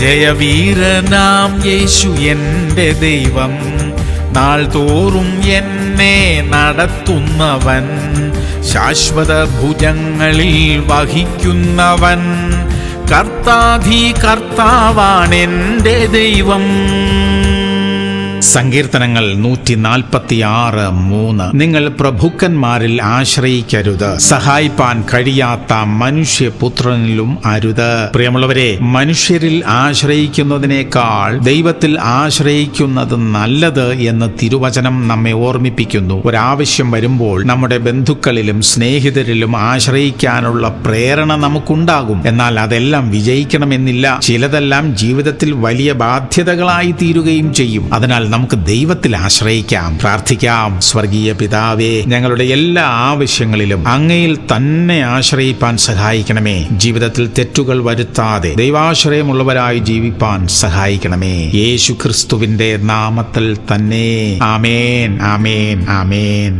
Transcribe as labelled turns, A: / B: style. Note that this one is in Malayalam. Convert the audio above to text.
A: ജയവീരനാം യേശു എൻ്റെ ദൈവം, നാൾ തോറും എന്നെ നടത്തുന്നവൻ, ശാശ്വത ഭുജങ്ങളിൽ വഹിക്കുന്നവൻ, കർത്താധി കർത്താവാണെൻ്റെ ദൈവം.
B: സങ്കീർത്തനങ്ങൾ 146:3. നിങ്ങൾ പ്രഭുക്കന്മാരിൽ ആശ്രയിക്കരുത്, സഹായിപ്പാൻ കഴിയാത്ത മനുഷ്യപുത്രനിലും അരുത്. പ്രിയമുള്ളവരെ, മനുഷ്യരിൽ ആശ്രയിക്കുന്നതിനേക്കാൾ ദൈവത്തിൽ ആശ്രയിക്കുന്നത് നല്ലത് എന്ന് തിരുവചനം നമ്മെ ഓർമ്മിപ്പിക്കുന്നു. ഒരാവശ്യം വരുമ്പോൾ നമ്മുടെ ബന്ധുക്കളിലും സ്നേഹിതരിലും ആശ്രയിക്കാനുള്ള പ്രേരണ നമുക്കുണ്ടാകും. എന്നാൽ അതെല്ലാം വിജയിക്കണമെന്നില്ല. ചിലതെല്ലാം ജീവിതത്തിൽ വലിയ ബാധ്യതകളായി തീരുകയും ചെയ്യും. അതിനാൽ നമുക്ക് ദൈവത്തിൽ ആശ്രയിക്കാം, പ്രാർത്ഥിക്കാം. സ്വർഗീയ പിതാവേ, ഞങ്ങളുടെ എല്ലാ ആവശ്യങ്ങളിലും അങ്ങയിൽ തന്നെ ആശ്രയിപ്പാൻ സഹായിക്കണമേ. ജീവിതത്തിൽ തെറ്റുകൾ വരുത്താതെ ദൈവാശ്രയമുള്ളവരായി ജീവിപ്പാൻ സഹായിക്കണമേ. യേശു ക്രിസ്തുവിന്റെ നാമത്തിൽ തന്നെ. ആമേൻ, ആമേൻ, ആമേൻ.